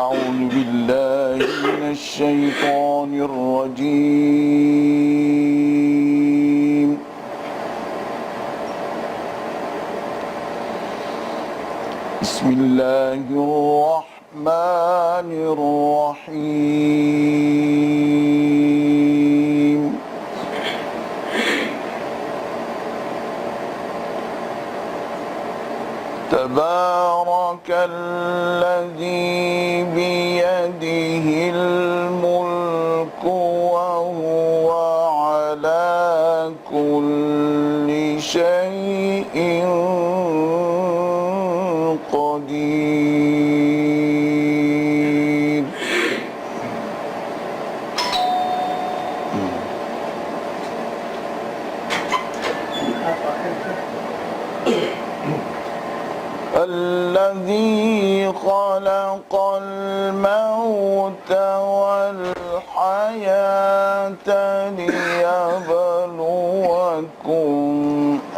أعوذ بالله من الشيطان الرجيم بسم الله الرحمن الرحيم تبارك الذي بيده الملك وهو على كل شيء قدير الذي خلق الموت والحياة ليبلوكم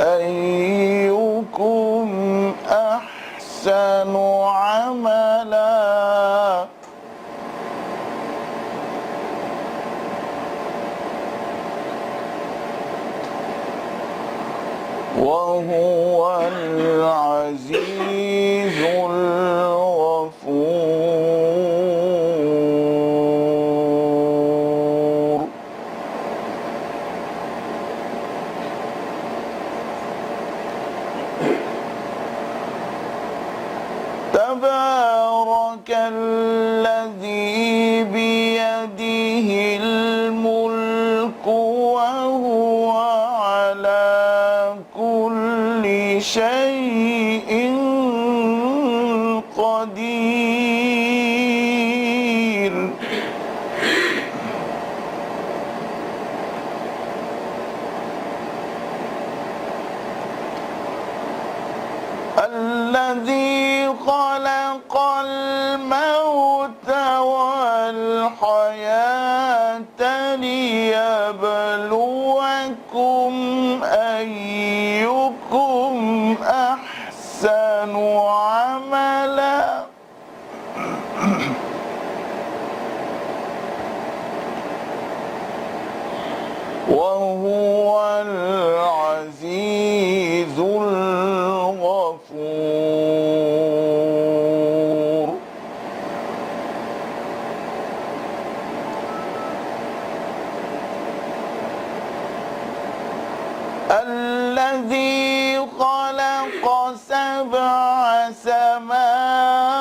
أيكم أحسن عملا وهو العزيز الغفور تبارك الذي بيده الملك وهو على كل شيء قدير الذي خلق الموت والحياة ليبلوكم أيكم أحسن عملا وهو العزيز الغفور الذي خلق سبع سماوات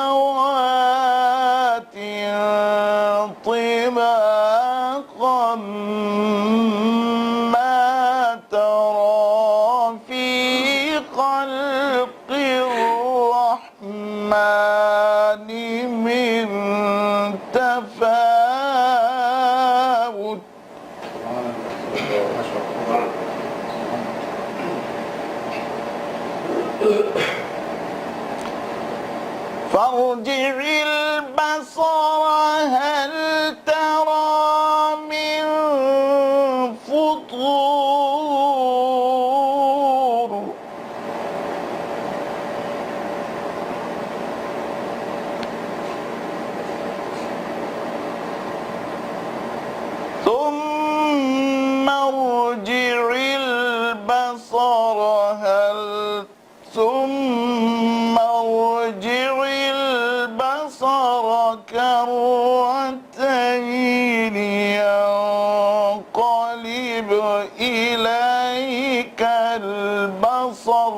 طباقا ما ترى في خلق الرحمن من تفاوت فارجع البصر هل ترى من فطور ثم ارجع البصر ثم ارجع البصر كرتين ينقلب إليك البصر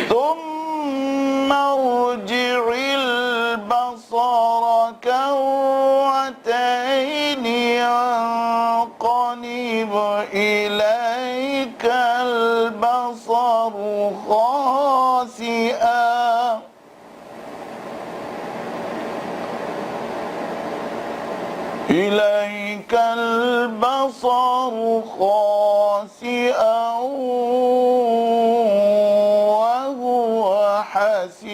ثم ارجع البصر كرتين ينقلب إليك البصر خاسئا إليك البصر خاسئا وهو حسير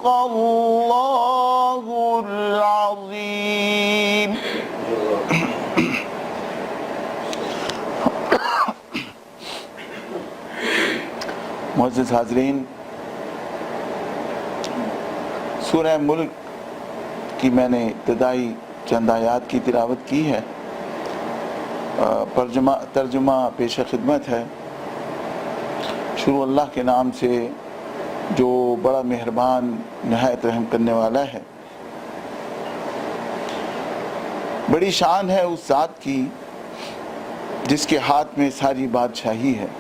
اللہ العظیم۔ معزز حاضرین، سورہ ملک کی میں نے ابتدائی چند آیات کی تلاوت کی ہے، ترجمہ پیش خدمت ہے۔ شروع اللہ کے نام سے جو بڑا مہربان نہایت رحم کرنے والا ہے۔ بڑی شان ہے اس ذات کی جس کے ہاتھ میں ساری بادشاہی ہے،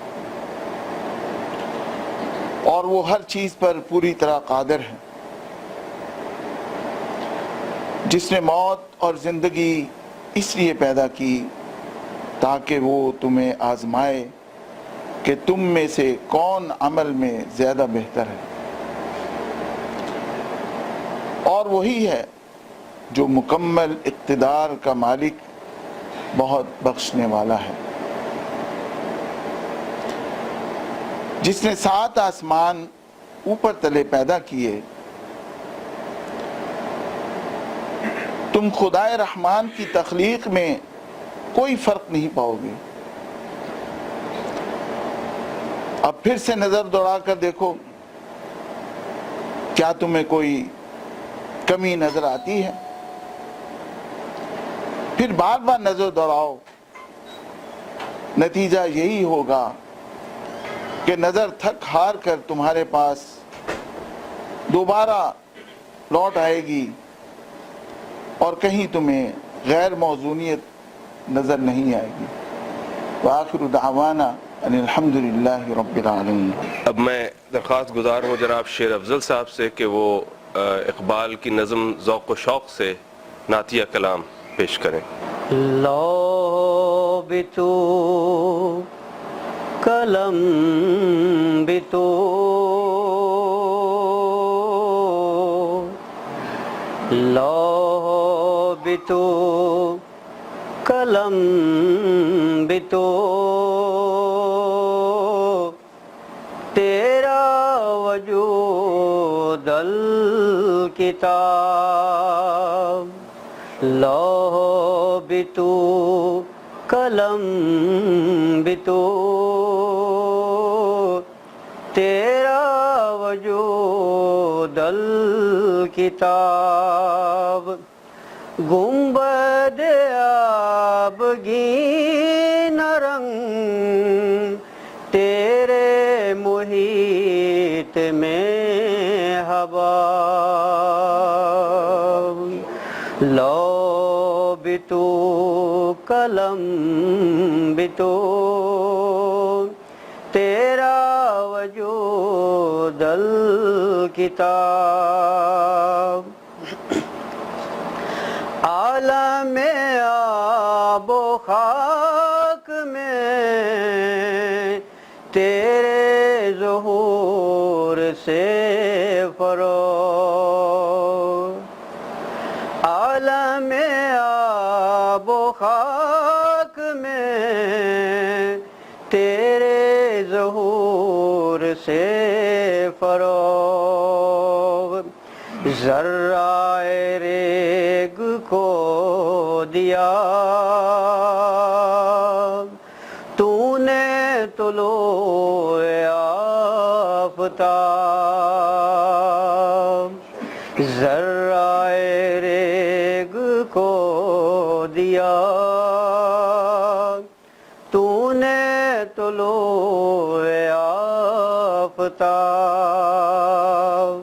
اور وہ ہر چیز پر پوری طرح قادر ہے، جس نے موت اور زندگی اس لیے پیدا کی تاکہ وہ تمہیں آزمائے کہ تم میں سے کون عمل میں زیادہ بہتر ہے، اور وہی ہے جو مکمل اقتدار کا مالک، بہت بخشنے والا ہے، جس نے 7 آسمان اوپر تلے پیدا کیے۔ تم خدائے رحمان کی تخلیق میں کوئی فرق نہیں پاؤ گے۔ اب پھر سے نظر دوڑا کر دیکھو، کیا تمہیں کوئی کمی نظر آتی ہے؟ پھر بار بار نظر دوڑاؤ، نتیجہ یہی ہوگا کہ نظر تھک ہار کر تمہارے پاس دوبارہ لوٹ آئے گی، اور کہیں تمہیں غیر موزونیت نظر نہیں آئے گی۔ وآخر دعوانا ان الحمدللہ رب العالمین۔ اب میں درخواست گزار ہوں جناب شیر افضل صاحب سے کہ وہ اقبال کی نظم ذوق و شوق سے نعتیہ کلام پیش کریں۔ لو بھی تو قلم بھی تو لو بھی تو قلم بھی تو تیرا وجود الکتاب، لوح بھی تو قلم بھی تو تیرا وجود الکتاب، گنبد آبگین رنگ تیرے محیط میں حباب، لو بھی تو قلم بھی تو تیرا وجود الکتاب، عالم آب و خاک میں تیرے ظہور سے فروغ، عالم آب و خاک میں تیرے ظہور سے فروغ، ذرہ ریگ کو دیا تو نے طلوع آفتاب، ذرہ ریگ کو دیا تو نے طلوع آفتاب،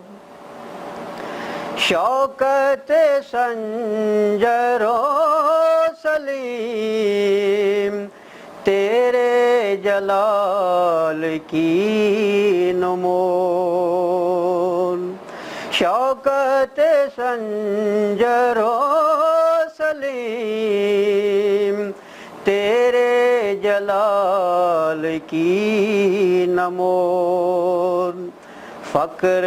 شوکت سنجر و سلیم تیرے جلال کی نمون، شوکت سنجر و سلیم تیرے جلال کی نمون، فقر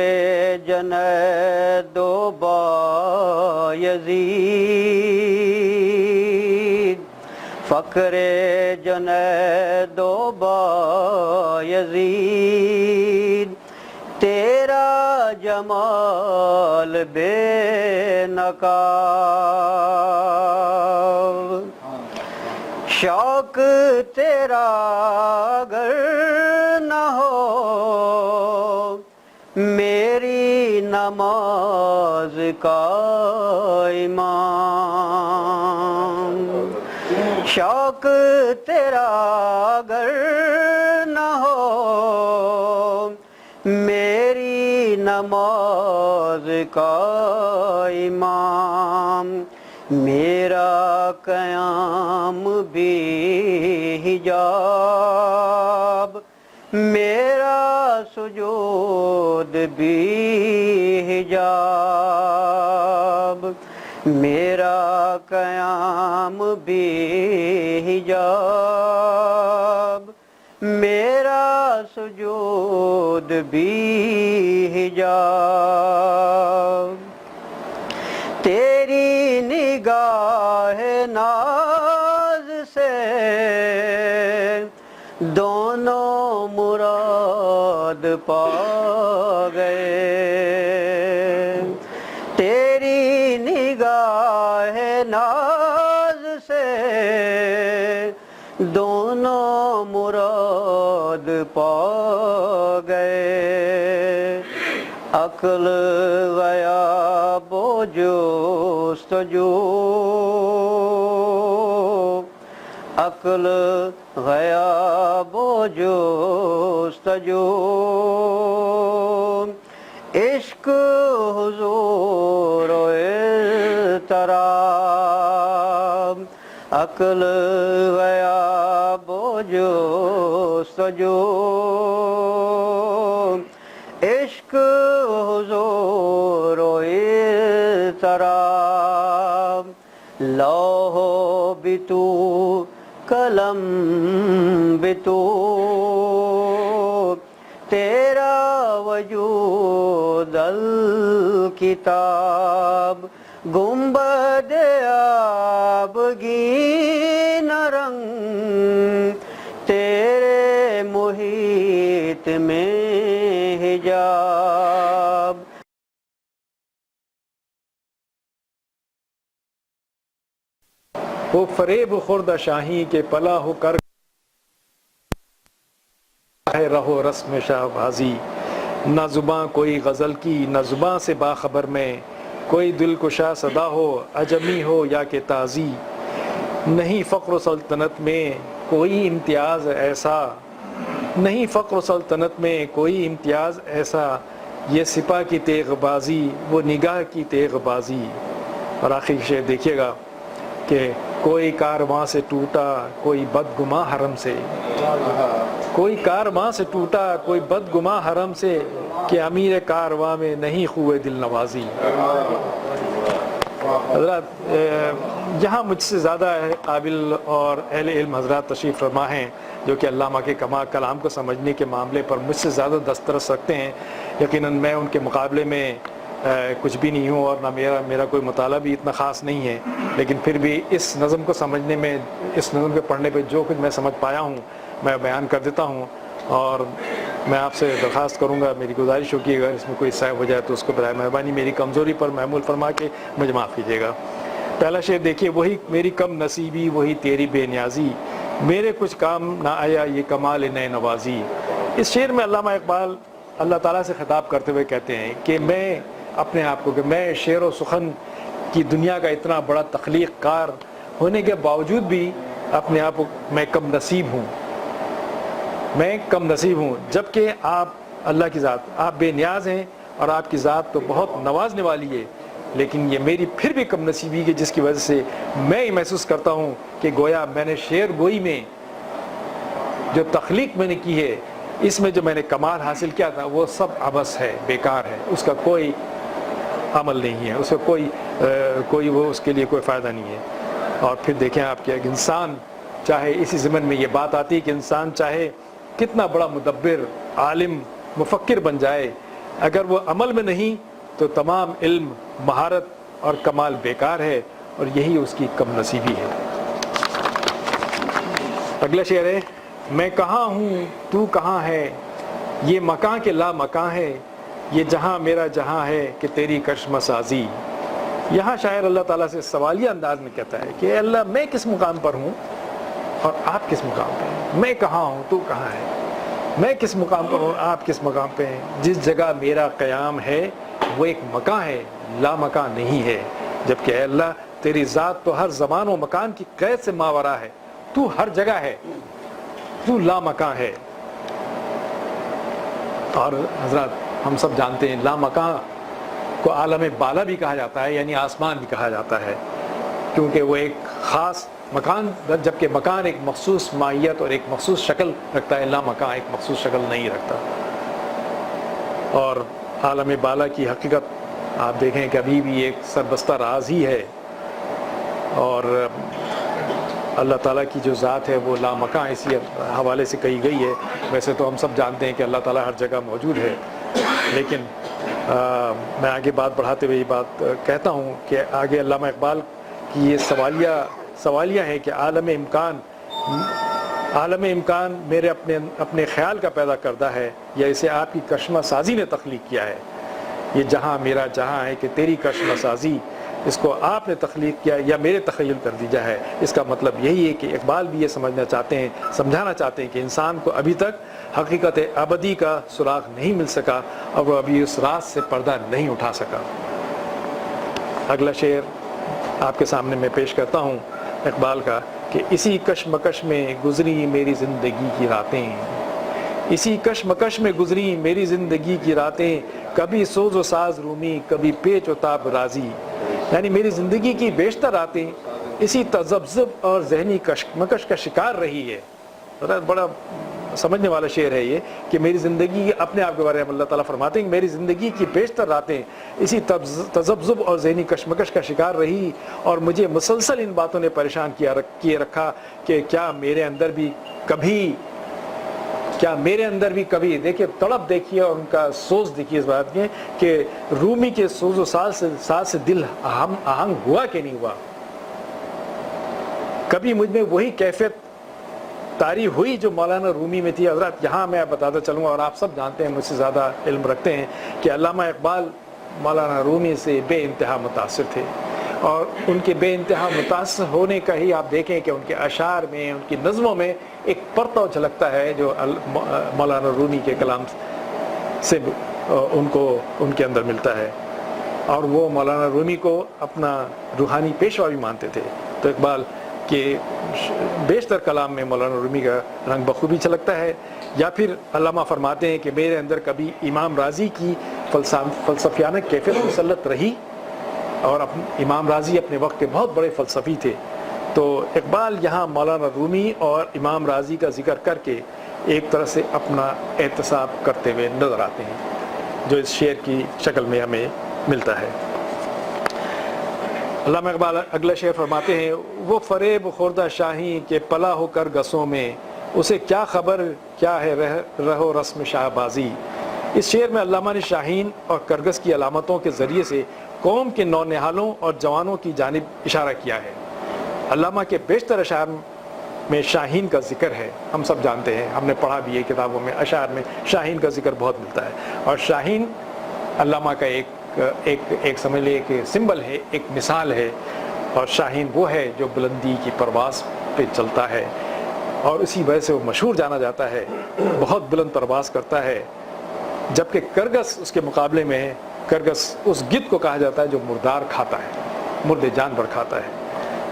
جنید و بایزید، فقر جنید و بایزید تیرا جمال بے نقاب شوق تیرا اگر نہ ہو میری نماز کا امام شوق تیرا اگر نہ ہو میری نماز کا امام میرا قیام بھی حجاب میرا سجود بھی حجاب میرا قیام بھی حجاب میرا سجود بھی حجاب تیری نگاہ ناز سے دونوں مراد پا گئے تیری نگاہ ناز سے دونوں مراد پا گئے عقل غیاب و جستجو عقل غیاب و جستجو عشق حضور و اضطراب عقل غیاب و جستجو عشق حضور و اضطراب لوح بھی تو قلم بھی تو تیرا وجود الکتاب گنبد آبگین رنگ تیرے محیط میں حجاب وہ فریب خورد شاہی کے پلا ہو کر ہے رہو رسم شاہ بازی نہ زباں کوئی غزل کی نہ زباں سے باخبر میں کوئی دل کشا صدا ہو عجمی ہو یا کہ تازی نہیں فقر و سلطنت میں کوئی امتیاز ایسا نہیں فقر و سلطنت میں کوئی امتیاز ایسا یہ سپاہ کی تیغ بازی وہ نگاہ کی تیغ بازی اور آخری شعر دیکھیے گا کہ کوئی کارواں سے ٹوٹا کوئی بدگماں حرم سے کوئی کارواں سے ٹوٹا کوئی بدگماں حرم سے کہ امیر کارواں میں نہیں خوئے دل نوازی حضرات یہاں مجھ سے زیادہ قابل اور اہل علم حضرات تشریف فرما ہیں جو کہ علامہ کے کلام کو سمجھنے کے معاملے پر مجھ سے زیادہ دسترس رکھتے ہیں یقیناً میں ان کے مقابلے میں کچھ بھی نہیں ہوں اور نہ میرا کوئی مطالعہ بھی اتنا خاص نہیں ہے لیکن پھر بھی اس نظم کو سمجھنے میں اس نظم کے پڑھنے پہ جو کچھ میں سمجھ پایا ہوں میں بیان کر دیتا ہوں اور میں آپ سے درخواست کروں گا میری گزارش ہوگی اگر اس میں کوئی سائب ہو جائے تو اس کو برائے مہربانی میری کمزوری پر محمول فرما کے مجھے معاف کیجیے گا پہلا شعر دیکھیے وہی میری کم نصیبی وہی تیری بے نیازی میرے کچھ کام نہ آیا یہ کمال نئے نوازی اس شعر میں علامہ اقبال اللہ تعالیٰ سے خطاب کرتے ہوئے کہتے ہیں کہ میں اپنے آپ کو کہ میں شعر و سخن کی دنیا کا اتنا بڑا تخلیق کار ہونے کے باوجود بھی اپنے آپ کو میں کم نصیب ہوں میں کم نصیب ہوں جبکہ آپ اللہ کی ذات آپ بے نیاز ہیں اور آپ کی ذات تو بہت نوازنے والی ہے لیکن یہ میری پھر بھی کم نصیبی ہے جس کی وجہ سے میں یہ محسوس کرتا ہوں کہ گویا میں نے شعر گوئی میں جو تخلیق میں نے کی ہے اس میں جو میں نے کمال حاصل کیا تھا وہ سب عبث ہے بیکار ہے اس کا کوئی عمل نہیں ہے اس کا کوئی وہ اس کے لیے کوئی فائدہ نہیں ہے اور پھر دیکھیں آپ کہ ایک انسان چاہے اسی ضمن میں یہ بات آتی ہے کہ انسان چاہے کتنا بڑا مدبر عالم مفکر بن جائے اگر وہ عمل میں نہیں تو تمام علم مہارت اور کمال بیکار ہے اور یہی اس کی کم نصیبی ہے اگلا شعر ہے میں کہاں ہوں تو کہاں ہے یہ مکان کے لا مکان ہے یہ جہاں میرا جہاں ہے کہ تیری کشم سازی. یہاں شاعر اللہ تعالیٰ سے سوالیہ انداز میں کہتا ہے کہ اے اللہ میں کس مقام پر ہوں اور آپ کس مقام پہ ہیں؟ میں کہاں ہوں تو کہاں ہے؟ میں کس مقام پر ہوں آپ کس مقام پہ ہیں؟ جس جگہ میرا قیام ہے وہ ایک مکان ہے، لا مکان نہیں ہے. جبکہ اے اللہ تیری ذات تو ہر زمان و مکان کی قید سے ماورا ہے، تو ہر جگہ ہے، تو لا مکان ہے. اور حضرات ہم سب جانتے ہیں لا مکان کو عالم بالا بھی کہا جاتا ہے، یعنی آسمان بھی کہا جاتا ہے، کیونکہ وہ ایک خاص مکان، جبکہ مکان ایک مخصوص ماہیت اور ایک مخصوص شکل رکھتا ہے، لا مکان ایک مخصوص شکل نہیں رکھتا. اور عالم بالا کی حقیقت آپ دیکھیں کہ ابھی بھی ایک سربستہ راز ہی ہے، اور اللہ تعالیٰ کی جو ذات ہے وہ لا مکان اسی حوالے سے کہی گئی ہے. ویسے تو ہم سب جانتے ہیں کہ اللہ تعالیٰ ہر جگہ موجود ہے، لیکن میں آگے بات بڑھاتے ہوئے یہ بات کہتا ہوں کہ آگے علامہ اقبال کی یہ سوالیہ ہے کہ عالم امکان میرے اپنے خیال کا پیدا کردہ ہے یا اسے آپ کی کشمہ سازی نے تخلیق کیا ہے. یہ جہاں میرا جہاں ہے کہ تیری کشمہ سازی، اس کو آپ نے تخلیق کیا یا میرے تخیل کر دیا ہے. اس کا مطلب یہی ہے کہ اقبال بھی یہ سمجھانا چاہتے ہیں کہ انسان کو ابھی تک حقیقت ابدی کا سراغ نہیں مل سکا اور وہ ابھی اس راز سے پردہ نہیں اٹھا سکا. اگلا شعر آپ کے سامنے میں پیش کرتا ہوں اقبال کا کہ اسی کشمکش میں گزری میری زندگی کی راتیں، اسی کشمکش میں گزری میری زندگی کی راتیں، کبھی سوز و ساز رومی کبھی پیچ و تاب راضی. یعنی میری زندگی کی بیشتر راتیں اسی تذبذب اور ذہنی کشمکش کا شکار رہی ہے. بڑا سمجھنے والا شعر ہے یہ کہ میری زندگی اپنے آپ کے بارے میں اللہ تعالیٰ فرماتے ہیں کہ میری زندگی کی بیشتر راتیں اسی تذبذب اور ذہنی کشمکش کا شکار رہی، اور مجھے مسلسل ان باتوں نے پریشان کیے رکھا کہ کیا میرے اندر بھی کبھی دیکھیے تڑپ دیکھیے اور ان کا سوز دیکھیے اس بات میں کہ رومی کے سوز و ساز سے دل آہنگ ہوا کہ نہیں ہوا. کبھی مجھ میں وہی کیفیت طاری ہوئی جو مولانا رومی میں تھی. حضرات یہاں میں بتاتا چلوں اور آپ سب جانتے ہیں، مجھ سے زیادہ علم رکھتے ہیں کہ علامہ اقبال مولانا رومی سے بے انتہا متاثر تھے، اور ان کے بے انتہا متاثر ہونے کا ہی آپ دیکھیں کہ ان کے اشعار میں، ان کی نظموں میں ایک پرتو جھلکتا ہے جو مولانا رومی کے کلام سے ان کے اندر ملتا ہے، اور وہ مولانا رومی کو اپنا روحانی پیشوا بھی مانتے تھے. تو اقبال کہ بیشتر کلام میں مولانا رومی کا رنگ بخوبی چھلکتا ہے. یا پھر علامہ فرماتے ہیں کہ میرے اندر کبھی امام راضی کی فلسفیانہ کیفیت مسلط رہی، اور امام راضی اپنے وقت کے بہت بڑے فلسفی تھے. تو اقبال یہاں مولانا رومی اور امام راضی کا ذکر کر کے ایک طرح سے اپنا احتساب کرتے ہوئے نظر آتے ہیں، جو اس شعر کی شکل میں ہمیں ملتا ہے. علامہ اقبال اگلا شعر فرماتے ہیں وہ فریب خوردہ شاہی کے پلا ہو کر گسوں میں، اسے کیا خبر کیا ہے رہو رسم شاہ بازی. اس شعر میں علامہ نے شاہین اور کرگس کی علامتوں کے ذریعے سے قوم کے نونہالوں اور جوانوں کی جانب اشارہ کیا ہے. علامہ کے بیشتر اشعار میں شاہین کا ذکر ہے، ہم سب جانتے ہیں، ہم نے پڑھا بھی ہے کتابوں میں، اشعار میں شاہین کا ذکر بہت ملتا ہے. اور شاہین علامہ کا ایک سمجھ لے کہ سمبل ہے، ایک مثال ہے. اور شاہین وہ ہے جو بلندی کی پرواز پہ چلتا ہے، اور اسی وجہ سے وہ مشہور جانا جاتا ہے، بہت بلند پرواز کرتا ہے. جبکہ کرگس اس کے مقابلے میں ہے، کرگس اس گدھ کو کہا جاتا ہے جو مردار کھاتا ہے، مردے جانور کھاتا ہے.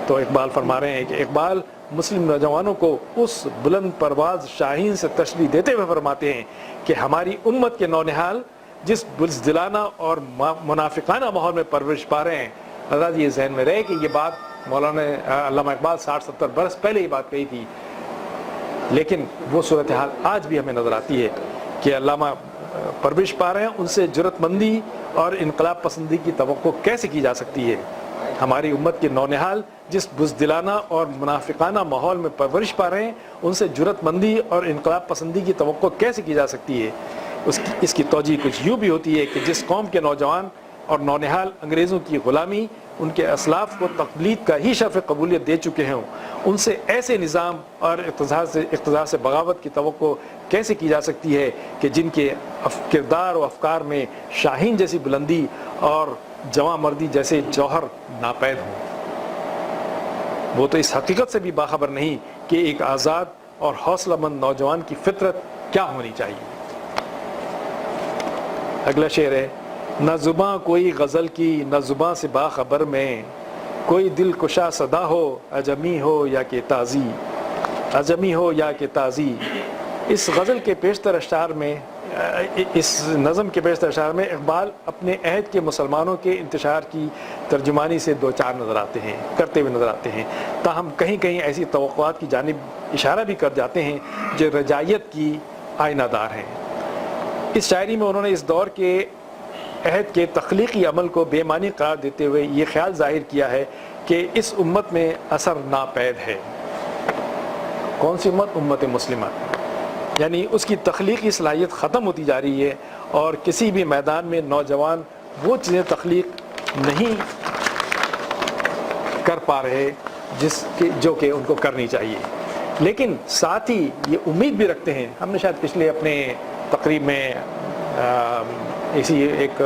تو اقبال فرما رہے ہیں کہ اقبال مسلم نوجوانوں کو اس بلند پرواز شاہین سے تشبیہ دیتے ہوئے فرماتے ہیں کہ ہماری امت کے نونہال جس بزدلانہ اور منافقانہ ماحول میں پرورش پا رہے ہیں. حضرات یہ ذہن میں رہے کہ یہ بات مولانا علامہ اقبال 60-70 برس پہلے یہ بات کہی تھی، لیکن وہ صورتحال آج بھی ہمیں نظر آتی ہے کہ علامہ پرورش پا رہے ہیں، ان سے جرت مندی اور انقلاب پسندی کی توقع کیسے کی جا سکتی ہے. ہماری امت کے نونہال جس بزدلانہ اور منافقانہ ماحول میں پرورش پا رہے ہیں، ان سے جرت مندی اور انقلاب پسندی کی توقع کیسے کی جا سکتی ہے. اس کی توجیہ کچھ یوں بھی ہوتی ہے کہ جس قوم کے نوجوان اور نونہال انگریزوں کی غلامی ان کے اسلاف کو تقلید کا ہی شرف قبولیت دے چکے ہیں، ان سے ایسے نظام اور اقتدار سے بغاوت کی توقع کیسے کی جا سکتی ہے کہ جن کے کردار و افکار میں شاہین جیسی بلندی اور جواں مردی جیسے جوہر ناپید ہوں۔ وہ تو اس حقیقت سے بھی باخبر نہیں کہ ایک آزاد اور حوصلہ مند نوجوان کی فطرت کیا ہونی چاہیے۔ اگلا شعر ہے، نہ زباں کوئی غزل کی نہ زباں سے باخبر میں، کوئی دل کشا صدا ہو عجمی ہو یا کہ تازی، عجمی ہو یا کہ تازی۔ اس غزل کے بیشتر اشعار میں، اس نظم کے بیشتر اشعار میں اقبال اپنے عہد کے مسلمانوں کے انتشار کی ترجمانی سے دو چار نظر آتے ہیں، کرتے ہوئے نظر آتے ہیں، تاہم کہیں کہیں ایسی توقعات کی جانب اشارہ بھی کر جاتے ہیں جو رجائیت کی آئینہ دار ہیں۔ اس شاعری میں انہوں نے اس دور کے عہد کے تخلیقی عمل کو بے معنی قرار دیتے ہوئے یہ خیال ظاہر کیا ہے کہ اس امت میں اثر ناپید ہے۔ کون سی امت؟ امت مسلمہ، یعنی اس کی تخلیقی صلاحیت ختم ہوتی جا رہی ہے اور کسی بھی میدان میں نوجوان وہ چیزیں تخلیق نہیں کر پا رہے جو کہ ان کو کرنی چاہیے، لیکن ساتھ ہی یہ امید بھی رکھتے ہیں۔ ہم نے شاید پچھلے اپنے تقریب میں اسی ایک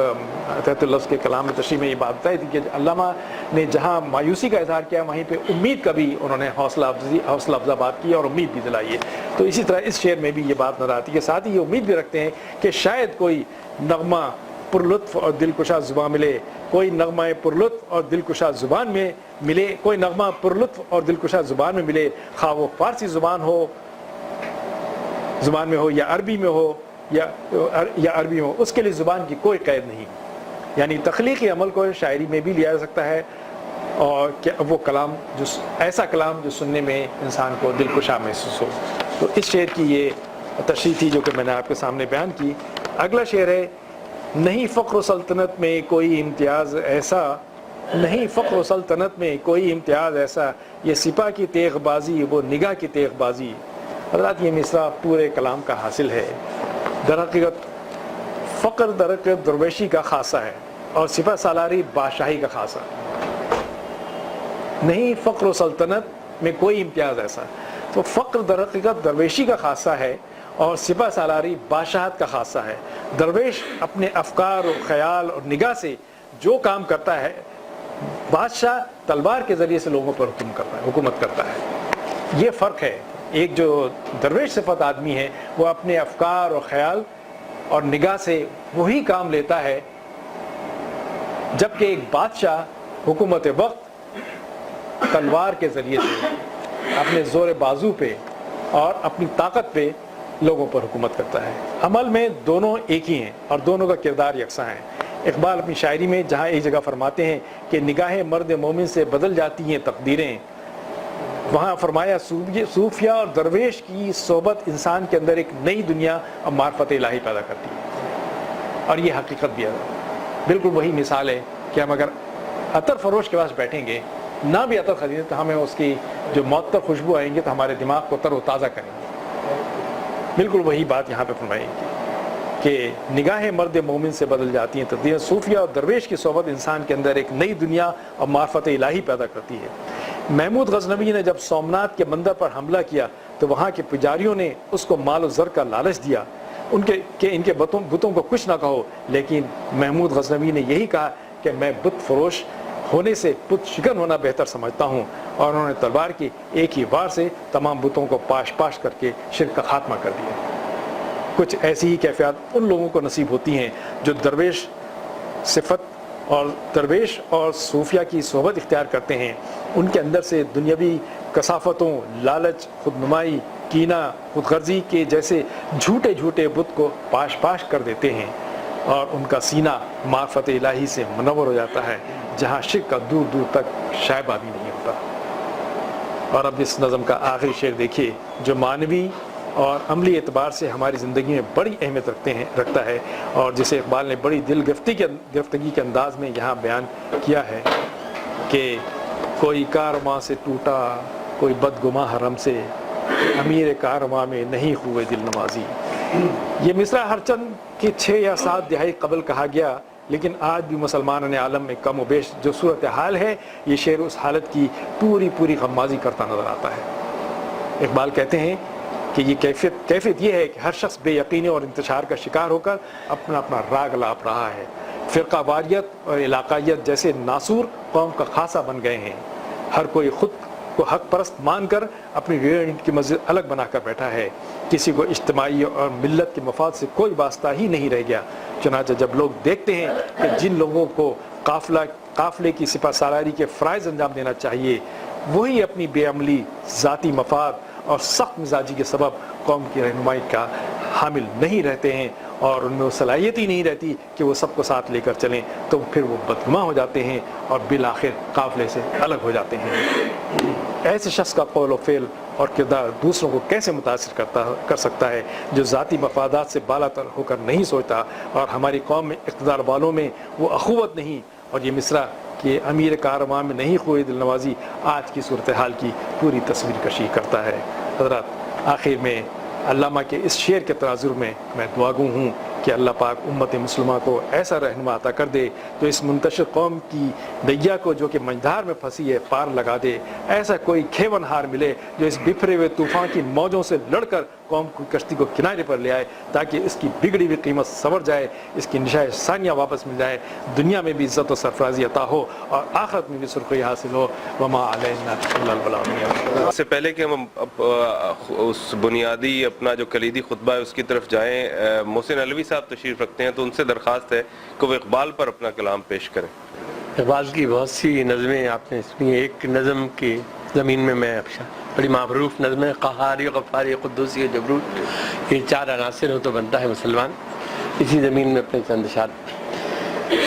تحت اللفظ کے کلام میں تشریح میں یہ بات بتائی تھی کہ علامہ نے جہاں مایوسی کا اظہار کیا وہیں پہ امید کا بھی انہوں نے حوصلہ افزا بات کی اور امید بھی دلائی ہے۔ تو اسی طرح اس شعر میں بھی یہ بات نظر آتی ہے کہ ساتھ ہی یہ امید بھی رکھتے ہیں کہ شاید کوئی نغمہ پرلطف اور دلکشا زبان ملے، کوئی نغمہ پرلطف اور دلکشا زبان میں ملے، کوئی نغمہ پرلطف اور دلکشا زبان میں ملے، خواہ وہ فارسی زبان میں ہو یا عربی میں ہو یا عربی ہو، اس کے لیے زبان کی کوئی قید نہیں۔ یعنی تخلیقی عمل کو شاعری میں بھی لیا جا سکتا ہے، اور کہ وہ کلام ایسا کلام جو سننے میں انسان کو دلکشا محسوس ہو۔ تو اس شعر کی یہ تشریح تھی جو کہ میں نے آپ کے سامنے بیان کی۔ اگلا شعر ہے، نہیں فخر و سلطنت میں کوئی امتیاز ایسا، نہیں فخر و سلطنت میں کوئی امتیاز ایسا، یہ سپاہ کی تیغ بازی وہ نگاہ کی تیغ بازی۔ حضرات یہ مصرع پورے کلام کا حاصل ہے۔ در حقیقت فقر در حقیقت درویشی کا خاصہ ہے اور سپہ سالاری بادشاہی کا خاصہ۔ نہیں فقر و سلطنت میں کوئی امتیاز ایسا، تو فقر در حقیقت درویشی کا خاصہ ہے اور سپہ سالاری بادشاہت کا خاصہ ہے۔ درویش اپنے افکار و خیال اور نگاہ سے جو کام کرتا ہے، بادشاہ تلوار کے ذریعے سے لوگوں پر حکومت کرتا ہے۔ یہ فرق ہے۔ ایک جو درویش صفت آدمی ہے وہ اپنے افکار اور خیال اور نگاہ سے وہی کام لیتا ہے، جبکہ ایک بادشاہ حکومت وقت تلوار کے ذریعے سے اپنے زور بازو پہ اور اپنی طاقت پہ لوگوں پر حکومت کرتا ہے۔ عمل میں دونوں ایک ہی ہیں اور دونوں کا کردار یکساں ہے۔ اقبال اپنی شاعری میں جہاں ایک جگہ فرماتے ہیں کہ نگاہیں مرد مومن سے بدل جاتی ہیں تقدیریں، وہاں فرمایا صوفیہ اور درویش کی صحبت انسان کے اندر ایک نئی دنیا اور معرفت الہی پیدا کرتی ہے، اور یہ حقیقت بھی ہے۔ بالکل وہی مثال ہے کہ ہم اگر عطر فروش کے پاس بیٹھیں گے، نہ بھی عطر خریدیں تو ہمیں اس کی جو معطر خوشبو آئیں گے تو ہمارے دماغ کو تر و تازہ کریں گے۔ بالکل وہی بات یہاں پہ فرمائیں گے کہ نگاہیں مرد مومن سے بدل جاتی ہیں تقدیریں، صوفیہ اور درویش کی صحبت انسان کے اندر ایک نئی دنیا اور معرفت الہی پیدا کرتی ہے۔ محمود غزنوی نے جب سومناتھ کے مندر پر حملہ کیا تو وہاں کے پجاریوں نے اس کو مال و زر کا لالچ دیا کہ ان کے بتوں کو کچھ نہ کہو، لیکن محمود غزنوی نے یہی کہا کہ میں بت فروش ہونے سے بت شکن ہونا بہتر سمجھتا ہوں، اور انہوں نے تلوار کی ایک ہی وار سے تمام بتوں کو پاش کر کے شرک کا خاتمہ کر دیا۔ کچھ ایسی ہی کیفیات ان لوگوں کو نصیب ہوتی ہیں جو درویش صفت اور درویش اور صوفیہ کی صحبت اختیار کرتے ہیں۔ ان کے اندر سے دنیاوی کثافتوں، لالچ، خود نمائی، کینہ، خود غرضی کے جیسے جھوٹے بت کو پاش کر دیتے ہیں، اور ان کا سینہ معرفت الہی سے منور ہو جاتا ہے، جہاں شرک کا دور دور تک شائبہ بھی نہیں ہوتا۔ اور اب اس نظم کا آخری شعر دیکھیے جو معنوی اور عملی اعتبار سے ہماری زندگی میں بڑی اہمیت رکھتا ہے، اور جسے اقبال نے بڑی دل گرفتگی کے انداز میں یہاں بیان کیا ہے کہ کوئی کارواں سے ٹوٹا کوئی بدگماں حرم سے، امیر کارواں میں نہیں ہوئے دل نوازی۔ یہ مصرع ہر چند کی 6 یا 7 دہائی قبل کہا گیا، لیکن آج بھی مسلمانوں نے عالم میں کم و بیش جو صورتحال ہے، یہ شعر اس حالت کی پوری غمازی کرتا نظر آتا ہے۔ اقبال کہتے ہیں کہ یہ کیفیت یہ ہے کہ ہر شخص بے یقینی اور انتشار کا شکار ہو کر اپنا راگ الاپ رہا ہے۔ فرقہ واریت اور علاقائیت جیسے ناسور قوم کا خاصہ بن گئے ہیں۔ ہر کوئی خود کو حق پرست مان کر اپنی یونٹ کی مسجد الگ بنا کر بیٹھا ہے۔ کسی کو اجتماعی اور ملت کے مفاد سے کوئی واسطہ ہی نہیں رہ گیا۔ چنانچہ جب لوگ دیکھتے ہیں کہ جن لوگوں کو قافلے کی سپہ سالاری کے فرائض انجام دینا چاہیے، وہی اپنی بے عملی، ذاتی مفاد اور سخت مزاجی کے سبب قوم کی رہنمائی کا حامل نہیں رہتے ہیں اور ان میں وہ صلاحیت ہی نہیں رہتی کہ وہ سب کو ساتھ لے کر چلیں، تو پھر وہ بدگماں ہو جاتے ہیں اور بالآخر قافلے سے الگ ہو جاتے ہیں۔ ایسے شخص کا قول و فعل اور کردار دوسروں کو کیسے متاثر کر سکتا ہے جو ذاتی مفادات سے بالا تر ہو کر نہیں سوچتا، اور ہماری قوم میں اقتدار والوں میں وہ اخوت نہیں اور یہ مصرع کہ امیر کارواں میں نہیں خوئے دل نوازی آج کی صورتحال کی پوری تصویر کشی کرتا ہے۔ حضرات، آخر میں علامہ کے اس شعر کے تناظر میں دعا گو ہوں کہ اللہ پاک امت مسلمہ کو ایسا رہنما عطا کر دے جو اس منتشر قوم کی دیا کو جو کہ منجھار میں پھنسی ہے پار لگا دے۔ ایسا کوئی کھیون ہار ملے جو اس بفرے ہوئے طوفان کی موجوں سے لڑ کر قوم کی کشتی کو کنارے پر لے آئے، تاکہ اس کی بگڑی ہوئی قیمت سنور جائے، اس کی نشائے ثانیہ واپس مل جائے، دنیا میں بھی عزت و سرفرازی عطا ہو اور آخرت میں بھی سرخی حاصل ہو۔ وما علینا الا البلاغ۔ اس سے پہلے کہ ہم اس بنیادی اپنا جو کلیدی خطبہ ہے اس کی طرف جائیں، محسن علوی صاحب تشریف رکھتے ہیں، تو ان سے درخواست ہے کہ وہ اقبال پر اپنا کلام پیش کریں۔ اقبال کی بہت سی نظمیں آپ نے سنی، ایک نظم کی زمین میں میں بڑی معروف نظم ہے، قہاری، غفاری، قدوسی، جبروت، یہ 4 عناصر ہو تو بنتا ہے مسلمان۔ اسی زمین میں اپنے چند اشعار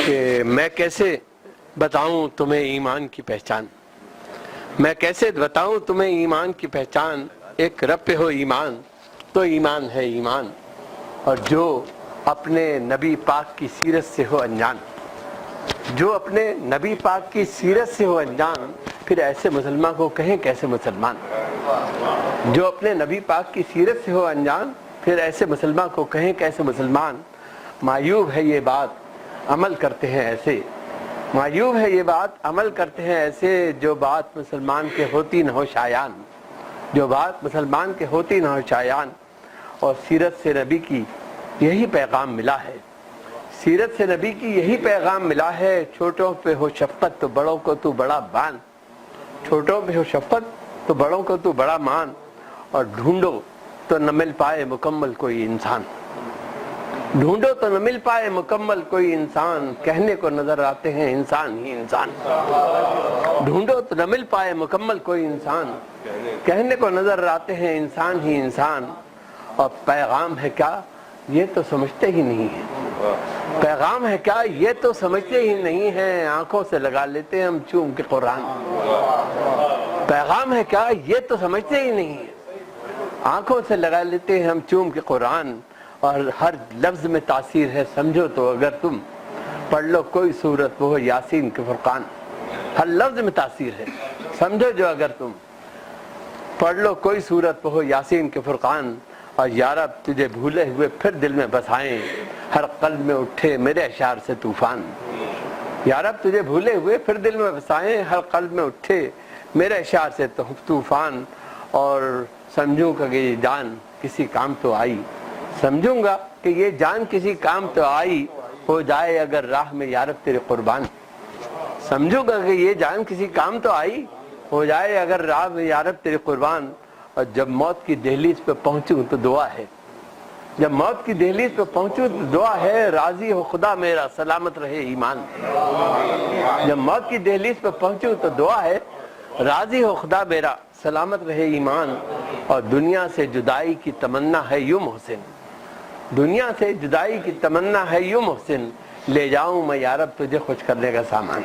کہ میں کیسے بتاؤں تمہیں ایمان کی پہچان، میں کیسے بتاؤں تمہیں ایمان کی پہچان، ایک رب پہ ہو ایمان تو ایمان ہے ایمان، اور جو اپنے نبی پاک کی سیرت سے ہو انجان، جو اپنے نبی پاک کی سیرت سے ہو انجان، پھر ایسے مسلمان کو کہیں کیسے مسلمان، جو اپنے نبی پاک کی سیرت سے ہو انجان، پھر ایسے مسلمان کو کہیں کیسے مسلمان۔ معیوب ہے یہ بات عمل کرتے ہیں ایسے، معیوب ہے یہ بات عمل کرتے ہیں ایسے، جو بات مسلمان کے ہوتی نہ ہو شایان، جو بات مسلمان کے ہوتی نہ ہو شایان، اور سیرت سے نبی کی یہی پیغام ملا ہے، سیرت سے نبی کی یہی پیغام ملا ہے، چھوٹوں پہ ہو شفقت تو بڑوں کو تو بڑا بان، چھوٹوں پہ ہو شفقت تو بڑوں کو تو بڑا مان، اور ڈھونڈو تو نہ مل پائے مکمل کوئی انسان، ڈھونڈو تو نہ مل پائے مکمل کوئی انسان، کہنے کو نظر آتے ہیں انسان ہی انسان، ڈھونڈو تو نہ مل پائے مکمل کوئی انسان، کہنے کو نظر آتے ہیں انسان ہی انسان، اور پیغام ہے کیا یہ تو سمجھتے ہی نہیں ہیں، پیغام ہے کیا یہ تو سمجھتے ہی نہیں ہیں، آنکھوں سے لگا لیتے ہیں ہم چوم کے قرآن، پیغام ہے کیا یہ تو سمجھتے ہی نہیں ہیں، آنکھوں سے لگا لیتے ہیں ہم چوم کے قرآن، اور ہر لفظ میں تاثیر ہے سمجھو تو اگر تم، پڑھ لو کوئی سورت وہ یاسین کے فرقان، ہر لفظ میں تاثیر ہے سمجھو جو اگر تم، پڑھ لو کوئی سورت وہ یاسین کے فرقان، اور یا رب تجھے بھولے ہوئے پھر دل میں بسائیں، ہر قلب میں اٹھے میرے اشعار سے طوفان، یا رب تجھے بھولے ہوئے پھر دل میں بسائیں، ہر قلب میں اٹھے میرے اشعار سے طوفان، اور سمجھوں کہ یہ جان کسی کام تو آئی، سمجھوں گا کہ یہ جان کسی کام تو آئی، ہو جائے اگر راہ میں یا رب تیرے قربان، سمجھوں گا کہ یہ جان کسی کام تو آئی، ہو جائے اگر راہ میں یا رب تیرے قربان، اور جب موت کی دہلیز پہ پہنچوں تو دعا ہے، جب موت کی دہلیز پہ پہنچوں تو دعا ہے، راضی ہو خدا میرا سلامت رہے ایمان، جب موت کی دہلیز پہ پہنچوں تو دعا ہے، راضی ہو خدا میرا سلامت رہے ایمان، اور دنیا سے جدائی کی تمنا ہے یوں محسن، دنیا سے جدائی کی تمنا ہے یوں محسن، لے جاؤں میں یا رب تجھے خوش کرنے کا سامان۔